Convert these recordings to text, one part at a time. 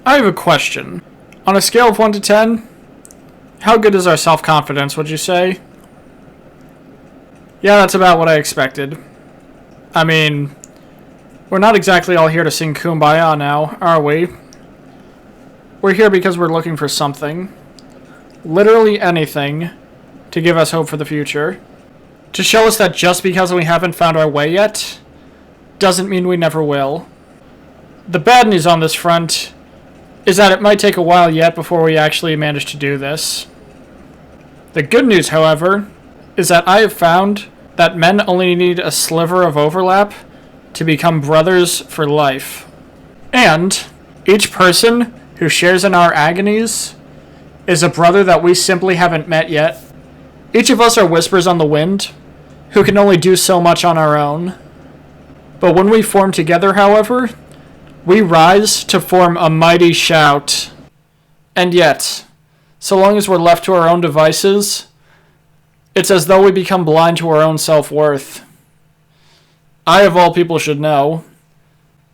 I have a question. On a scale of 1 to 10, how good is our self-confidence, would you say? Yeah, that's about what I expected. I mean, we're not exactly all here to sing Kumbaya now, are we? We're here because we're looking for something. Literally anything to give us hope for the future. To show us that just because we haven't found our way yet, doesn't mean we never will. The bad news on this front is that it might take a while yet before we actually manage to do this. The good news, however, is that I have found that men only need a sliver of overlap to become brothers for life. And each person who shares in our agonies is a brother that we simply haven't met yet. Each of us are whispers on the wind, who can only do so much on our own. But when we form together, however, we rise to form a mighty shout. And yet, so long as we're left to our own devices, it's as though we become blind to our own self-worth. I, of all people, should know.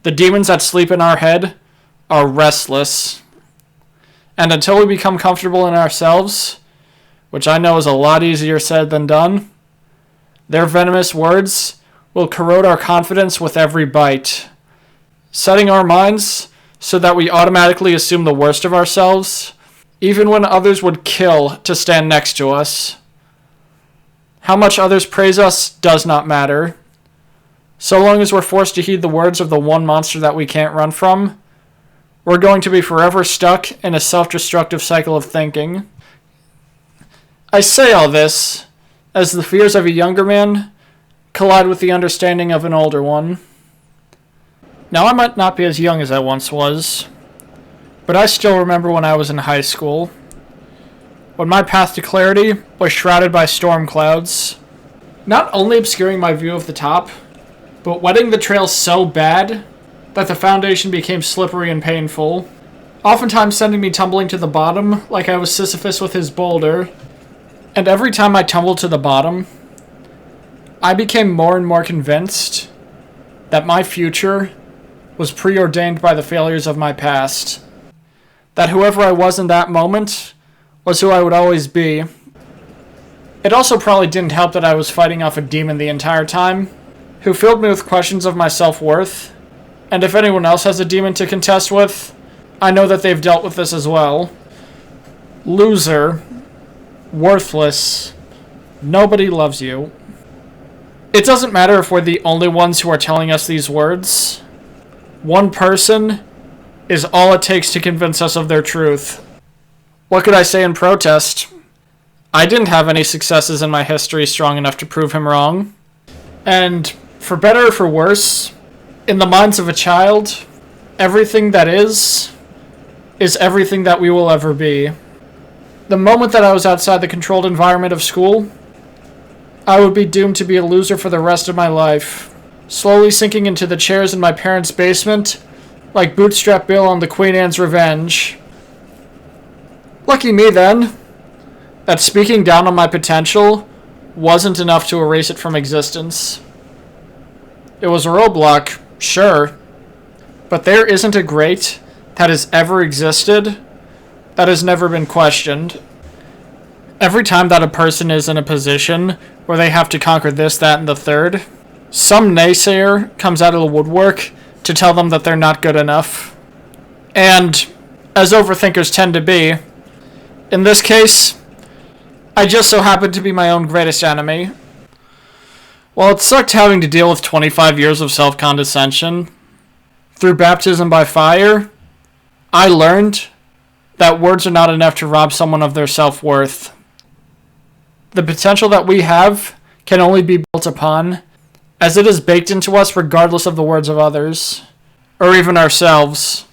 The demons that sleep in our head are restless. And until we become comfortable in ourselves, which I know is a lot easier said than done, their venomous words will corrode our confidence with every bite, setting our minds so that we automatically assume the worst of ourselves, even when others would kill to stand next to us. How much others praise us does not matter. So long as we're forced to heed the words of the one monster that we can't run from, we're going to be forever stuck in a self-destructive cycle of thinking. I say all this as the fears of a younger man collide with the understanding of an older one. Now, I might not be as young as I once was, but I still remember when I was in high school, when my path to clarity was shrouded by storm clouds, not only obscuring my view of the top, but wetting the trail so bad that the foundation became slippery and painful, oftentimes sending me tumbling to the bottom like I was Sisyphus with his boulder. And every time I tumbled to the bottom, I became more and more convinced that my future was preordained by the failures of my past. That whoever I was in that moment was who I would always be. It also probably didn't help that I was fighting off a demon the entire time, who filled me with questions of my self-worth. And if anyone else has a demon to contest with, I know that they've dealt with this as well. Loser. Worthless. Nobody loves you. It doesn't matter if we're the only ones who are telling us these words. One person is all it takes to convince us of their truth. What could I say in protest? I didn't have any successes in my history strong enough to prove him wrong. And for better or for worse, in the minds of a child, everything that is everything that we will ever be. The moment that I was outside the controlled environment of school, I would be doomed to be a loser for the rest of my life, slowly sinking into the chairs in my parents' basement like Bootstrap Bill on the Queen Anne's Revenge. Lucky me, then, that speaking down on my potential wasn't enough to erase it from existence. It was a roadblock, sure, but there isn't a great that has ever existed that has never been questioned. Every time that a person is in a position where they have to conquer this, that, and the third, some naysayer comes out of the woodwork to tell them that they're not good enough. And, as overthinkers tend to be, in this case, I just so happen to be my own greatest enemy. While it sucked having to deal with 25 years of self-condescension, through baptism by fire, I learned that words are not enough to rob someone of their self-worth. The potential that we have can only be built upon, as it is baked into us regardless of the words of others, or even ourselves.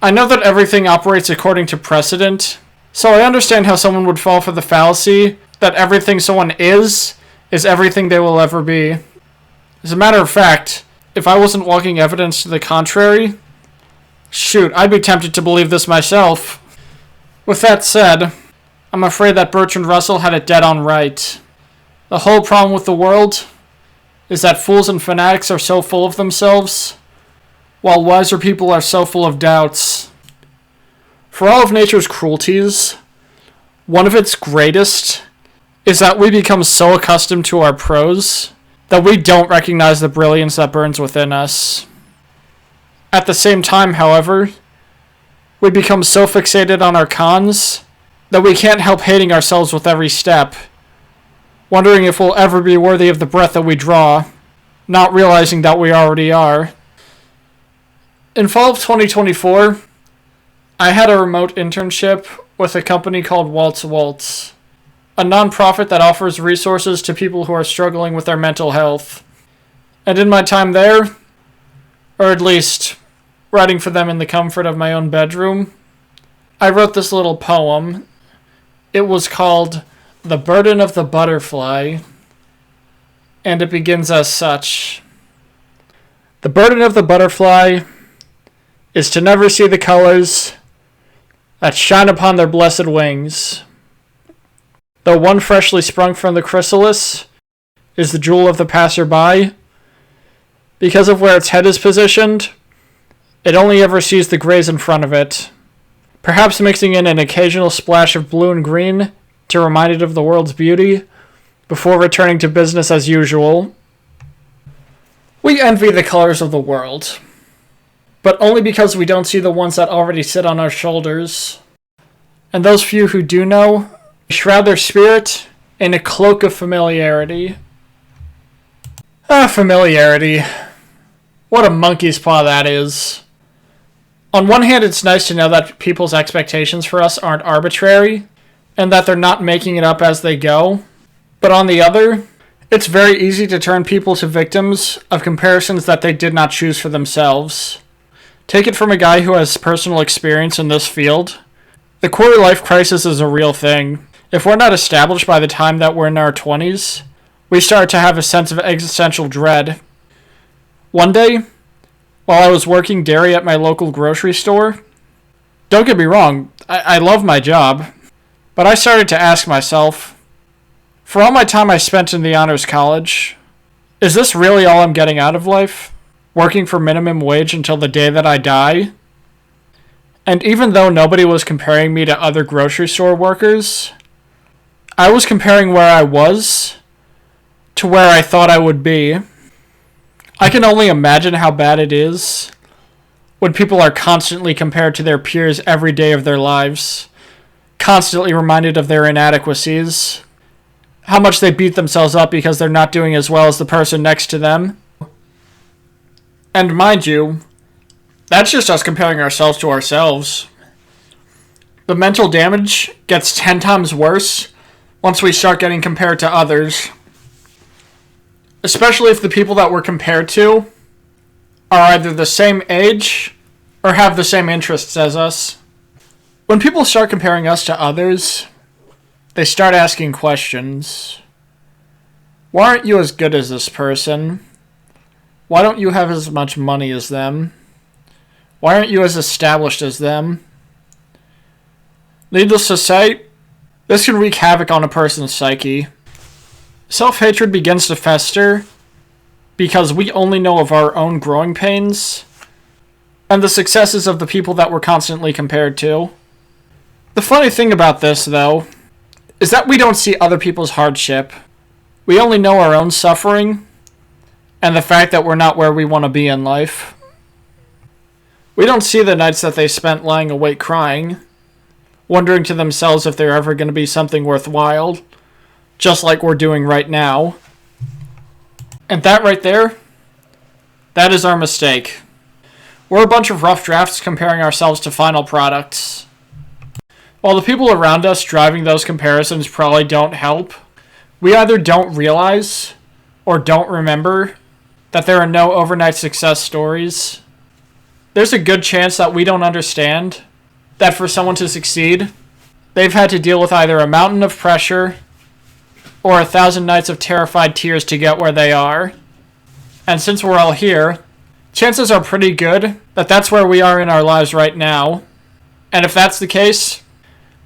I know that everything operates according to precedent, so I understand how someone would fall for the fallacy that everything someone is everything they will ever be. As a matter of fact, if I wasn't walking evidence to the contrary, shoot, I'd be tempted to believe this myself. With that said, I'm afraid that Bertrand Russell had it dead on right. The whole problem with the world is that fools and fanatics are so full of themselves, while wiser people are so full of doubts. For all of nature's cruelties, one of its greatest is that we become so accustomed to our pros that we don't recognize the brilliance that burns within us. At the same time, however, we become so fixated on our cons that we can't help hating ourselves with every step, wondering if we'll ever be worthy of the breath that we draw, not realizing that we already are. In fall of 2024, I had a remote internship with a company called Waltz Waltz, a nonprofit that offers resources to people who are struggling with their mental health. And in my time there, or at least writing for them in the comfort of my own bedroom, I wrote this little poem. It was called The Burden of the Butterfly, and it begins as such. The burden of the butterfly is to never see the colors that shine upon their blessed wings. Though one freshly sprung from the chrysalis is the jewel of the passerby, because of where its head is positioned, it only ever sees the grays in front of it, perhaps mixing in an occasional splash of blue and green to remind it of the world's beauty, before returning to business as usual. We envy the colors of the world, but only because we don't see the ones that already sit on our shoulders. And those few who do know shroud their spirit in a cloak of familiarity. Familiarity. What a monkey's paw that is. On one hand, it's nice to know that people's expectations for us aren't arbitrary, and that they're not making it up as they go. But on the other, it's very easy to turn people to victims of comparisons that they did not choose for themselves. Take it from a guy who has personal experience in this field. The quarter-life crisis is a real thing. If we're not established by the time that we're in our 20s, we start to have a sense of existential dread. One day, while I was working dairy at my local grocery store, don't get me wrong, I love my job, but I started to ask myself, for all my time I spent in the honors college, is this really all I'm getting out of life? Working for minimum wage until the day that I die? And even though nobody was comparing me to other grocery store workers, I was comparing where I was to where I thought I would be. I can only imagine how bad it is when people are constantly compared to their peers every day of their lives, constantly reminded of their inadequacies, how much they beat themselves up because they're not doing as well as the person next to them. And mind you, that's just us comparing ourselves to ourselves. The mental damage gets 10 times worse once we start getting compared to others. Especially if the people that we're compared to are either the same age or have the same interests as us. When people start comparing us to others, they start asking questions. Why aren't you as good as this person? Why don't you have as much money as them? Why aren't you as established as them? Needless to say, this can wreak havoc on a person's psyche. Self-hatred begins to fester because we only know of our own growing pains and the successes of the people that we're constantly compared to. The funny thing about this, though, is that we don't see other people's hardship. We only know our own suffering and the fact that we're not where we want to be in life. We don't see the nights that they spent lying awake crying, wondering to themselves if they're ever going to be something worthwhile, just like we're doing right now. And that right there, that is our mistake. We're a bunch of rough drafts comparing ourselves to final products. While the people around us driving those comparisons probably don't help, we either don't realize or don't remember that there are no overnight success stories. There's a good chance that we don't understand that for someone to succeed, they've had to deal with either a mountain of pressure or 1,000 nights of terrified tears to get where they are. And since we're all here, chances are pretty good that that's where we are in our lives right now. And if that's the case,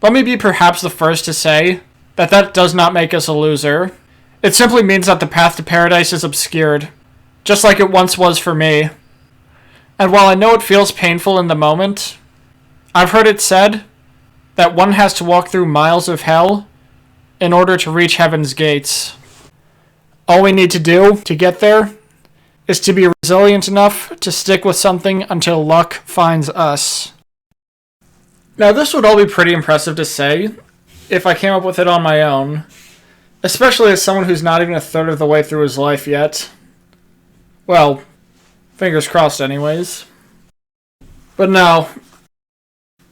let me be perhaps the first to say that that does not make us a loser. It simply means that the path to paradise is obscured, just like it once was for me. And while I know it feels painful in the moment, I've heard it said that one has to walk through miles of hell in order to reach heaven's gates. All we need to do to get there is to be resilient enough to stick with something until luck finds us. Now, this would all be pretty impressive to say if I came up with it on my own, especially as someone who's not even a third of the way through his life yet. Well, fingers crossed anyways. But no,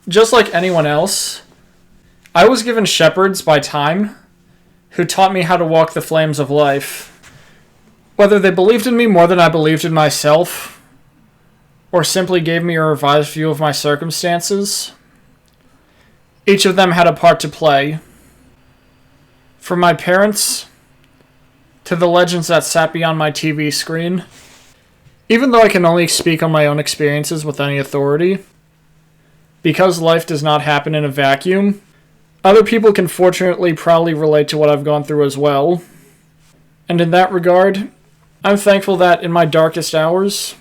just like anyone else, I was given shepherds by time who taught me how to walk the flames of life. Whether they believed in me more than I believed in myself, or simply gave me a revised view of my circumstances, each of them had a part to play. From my parents to the legends that sat beyond my TV screen. Even though I can only speak on my own experiences with any authority, because life does not happen in a vacuum, other people can fortunately probably relate to what I've gone through as well. And in that regard, I'm thankful that in my darkest hours,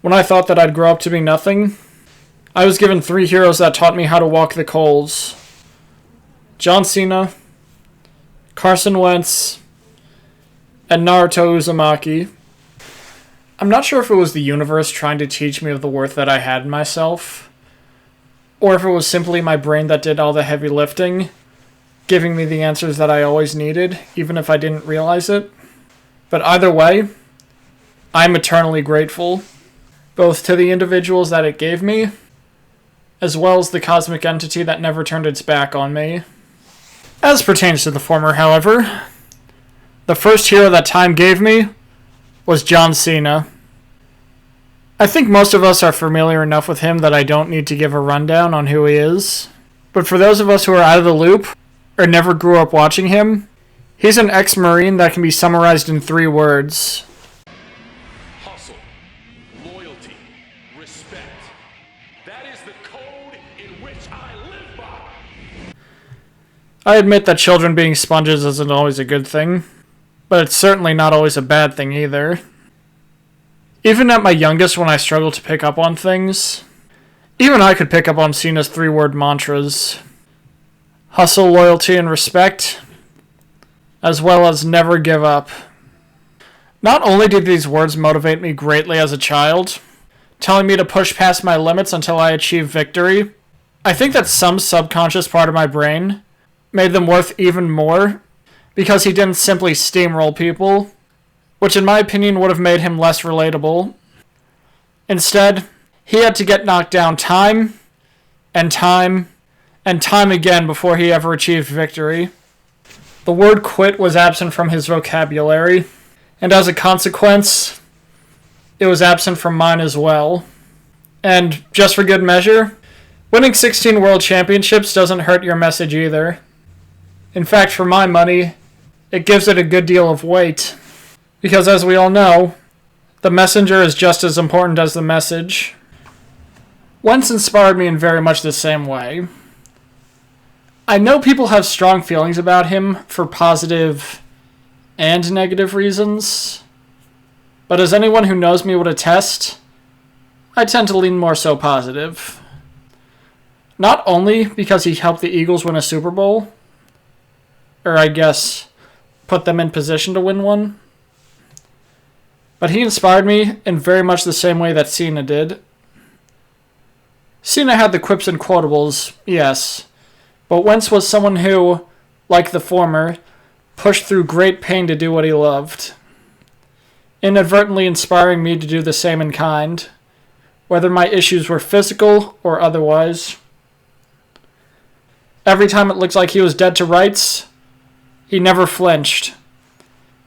when I thought that I'd grow up to be nothing, I was given 3 heroes that taught me how to walk the coals. John Cena, Carson Wentz, and Naruto Uzumaki. I'm not sure if it was the universe trying to teach me of the worth that I had in myself, or if it was simply my brain that did all the heavy lifting, giving me the answers that I always needed, even if I didn't realize it. But either way, I'm eternally grateful, both to the individuals that it gave me, as well as the cosmic entity that never turned its back on me. As pertains to the former, however, the first hero that time gave me was John Cena. I think most of us are familiar enough with him that I don't need to give a rundown on who he is. But for those of us who are out of the loop, or never grew up watching him, he's an ex-Marine that can be summarized in 3 words. Hustle, loyalty, respect. That is the code in which I live by. I admit that children being sponges isn't always a good thing, but it's certainly not always a bad thing either. Even at my youngest, when I struggled to pick up on things, even I could pick up on Cena's 3-word mantras. Hustle, loyalty, and respect, as well as never give up. Not only did these words motivate me greatly as a child, telling me to push past my limits until I achieved victory, I think that some subconscious part of my brain made them worth even more because he didn't simply steamroll people, which in my opinion would have made him less relatable. Instead, he had to get knocked down time and time and time again before he ever achieved victory. The word quit was absent from his vocabulary, and as a consequence, it was absent from mine as well. And just for good measure, winning 16 world championships doesn't hurt your message either. In fact, for my money, it gives it a good deal of weight. Because as we all know, the messenger is just as important as the message. Wentz inspired me in very much the same way. I know people have strong feelings about him for positive and negative reasons, but as anyone who knows me would attest, I tend to lean more so positive. Not only because he helped the Eagles win a Super Bowl, or I guess put them in position to win one, but he inspired me in very much the same way that Cena did. Cena had the quips and quotables, yes, but Wentz was someone who, like the former, pushed through great pain to do what he loved, inadvertently inspiring me to do the same in kind, whether my issues were physical or otherwise. Every time it looked like he was dead to rights, he never flinched.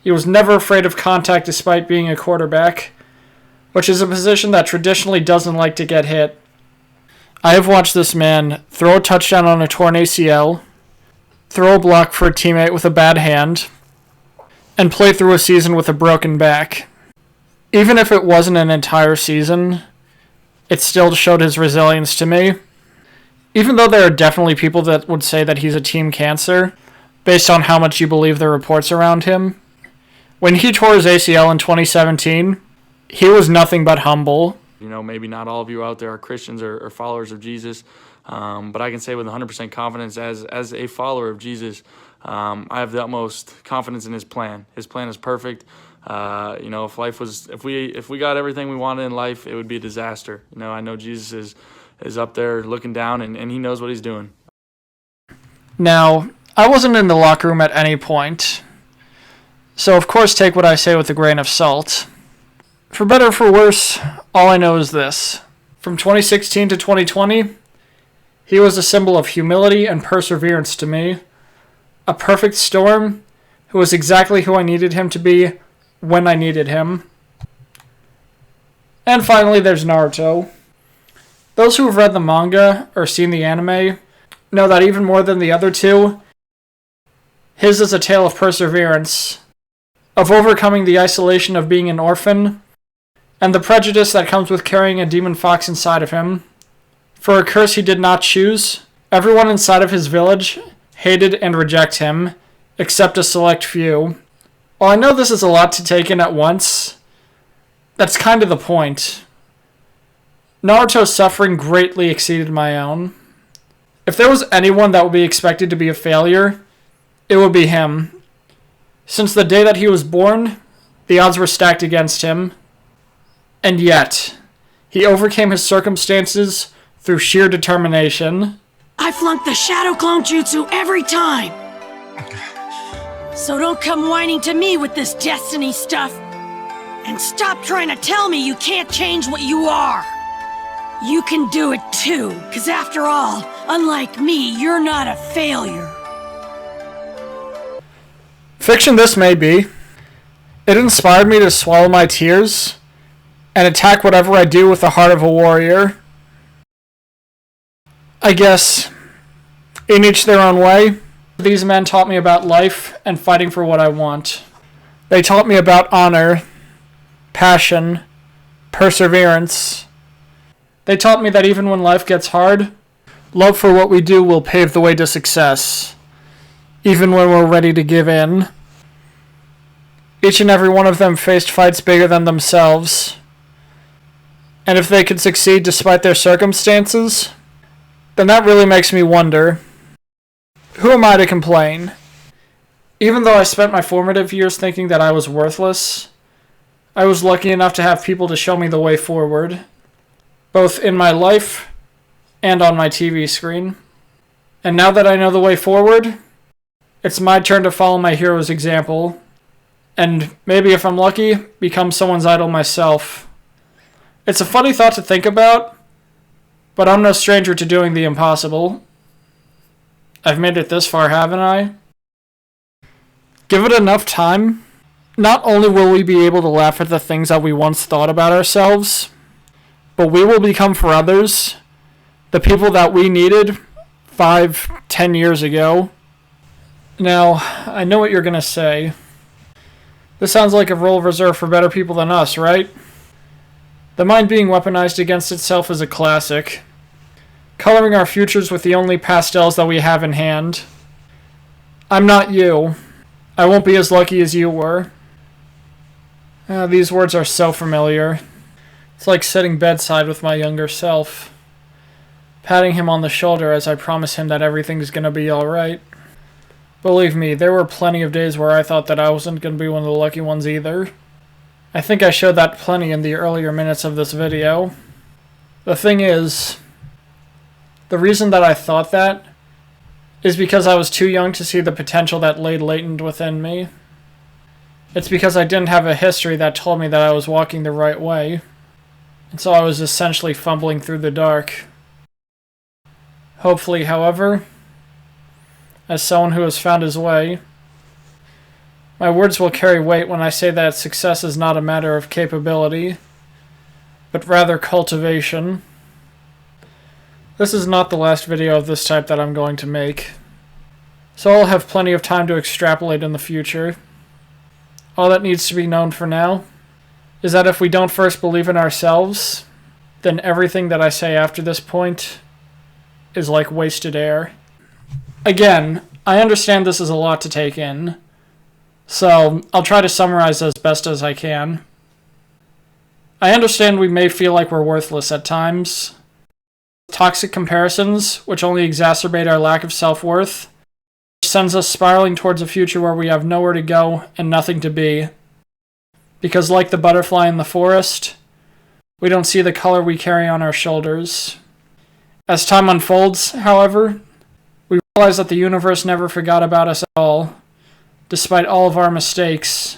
He was never afraid of contact despite being a quarterback, which is a position that traditionally doesn't like to get hit. I have watched this man throw a touchdown on a torn ACL, throw a block for a teammate with a bad hand, and play through a season with a broken back. Even if it wasn't an entire season, it still showed his resilience to me. Even though there are definitely people that would say that he's a team cancer, based on how much you believe the reports around him, when he tore his ACL in 2017, he was nothing but humble. You know, maybe not all of you out there are Christians or followers of Jesus, But I can say with 100% confidence, as a follower of Jesus, I have the utmost confidence in His plan. His plan is perfect. If we got everything we wanted in life, it would be a disaster. I know Jesus is up there looking down, and He knows what He's doing. Now, I wasn't in the locker room at any point, so of course take what I say with a grain of salt. For better or for worse, all I know is this. From 2016 to 2020, he was a symbol of humility and perseverance to me. A perfect storm who was exactly who I needed him to be when I needed him. And finally, there's Naruto. Those who have read the manga or seen the anime know that even more than the other two, his is a tale of perseverance, of overcoming the isolation of being an orphan, and the prejudice that comes with carrying a demon fox inside of him. For a curse he did not choose, everyone inside of his village hated and rejected him, except a select few. While I know this is a lot to take in at once, that's kind of the point. Naruto's suffering greatly exceeded my own. If there was anyone that would be expected to be a failure, it would be him. Since the day that he was born, the odds were stacked against him. And yet, he overcame his circumstances through sheer determination. I flunked the Shadow Clone Jutsu every time! So don't come whining to me with this destiny stuff. And stop trying to tell me you can't change what you are. You can do it too, because after all, unlike me, you're not a failure. Fiction this may be. It inspired me to swallow my tears and attack whatever I do with the heart of a warrior. I guess, in each their own way, these men taught me about life and fighting for what I want. They taught me about honor, passion, perseverance. They taught me that even when life gets hard, love for what we do will pave the way to success, even when we're ready to give in. Each and every one of them faced fights bigger than themselves, and if they could succeed despite their circumstances, then that really makes me wonder, who am I to complain? Even though I spent my formative years thinking that I was worthless, I was lucky enough to have people to show me the way forward, both in my life and on my TV screen. And now that I know the way forward, it's my turn to follow my hero's example, and maybe if I'm lucky, become someone's idol myself. It's a funny thought to think about, but I'm no stranger to doing the impossible. I've made it this far, haven't I? Give it enough time, not only will we be able to laugh at the things that we once thought about ourselves, but we will become for others the people that we needed 5-10 years ago. Now, I know what you're going to say. This sounds like a role reserved for better people than us, right? The mind being weaponized against itself is a classic. Coloring our futures with the only pastels that we have in hand. I'm not you. I won't be as lucky as you were. These words are so familiar. It's like sitting bedside with my younger self, patting him on the shoulder as I promise him that everything's gonna be alright. Believe me, there were plenty of days where I thought that I wasn't gonna be one of the lucky ones either. I think I showed that plenty in the earlier minutes of this video. The thing is, the reason that I thought that is because I was too young to see the potential that lay latent within me. It's because I didn't have a history that told me that I was walking the right way, and so I was essentially fumbling through the dark. Hopefully, however, as someone who has found his way, my words will carry weight when I say that success is not a matter of capability, but rather cultivation. This is not the last video of this type that I'm going to make, so I'll have plenty of time to extrapolate in the future. All that needs to be known for now is that if we don't first believe in ourselves, then everything that I say after this point is like wasted air. Again, I understand this is a lot to take in, so I'll try to summarize as best as I can. I understand we may feel like we're worthless at times, toxic comparisons, which only exacerbate our lack of self-worth, which sends us spiraling towards a future where we have nowhere to go and nothing to be. Because like the butterfly in the forest, we don't see the color we carry on our shoulders. As time unfolds, however, we realize that the universe never forgot about us at all, despite all of our mistakes.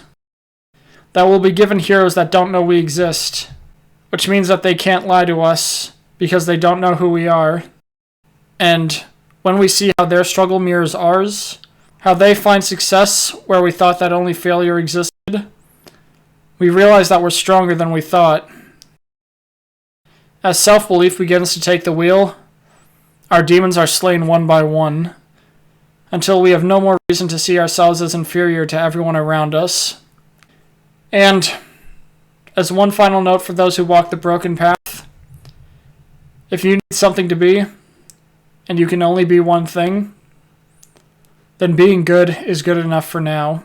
That we'll be given heroes that don't know we exist, which means that they can't lie to us because they don't know who we are. And when we see how their struggle mirrors ours, how they find success where we thought that only failure existed, we realize that we're stronger than we thought. As self-belief begins to take the wheel, our demons are slain one by one, until we have no more reason to see ourselves as inferior to everyone around us. And, as one final note for those who walk the broken path, if you need something to be, and you can only be one thing, then being good is good enough for now.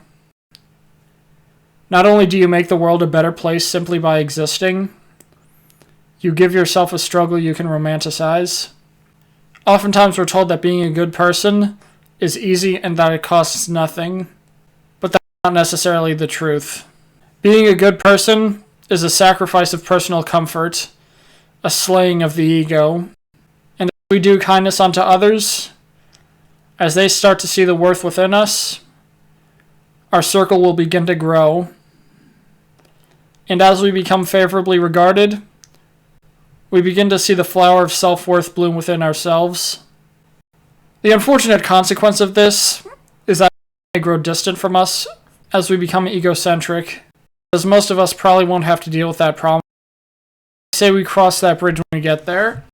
Not only do you make the world a better place simply by existing, you give yourself a struggle you can romanticize. Oftentimes we're told that being a good person is easy and that it costs nothing, but that's not necessarily the truth. Being a good person is a sacrifice of personal comfort, a slaying of the ego, and as we do kindness unto others, as they start to see the worth within us, our circle will begin to grow, and as we become favorably regarded, we begin to see the flower of self-worth bloom within ourselves. The unfortunate consequence of this is that they grow distant from us as we become egocentric, as most of us probably won't have to deal with that problem. I say we cross that bridge when we get there.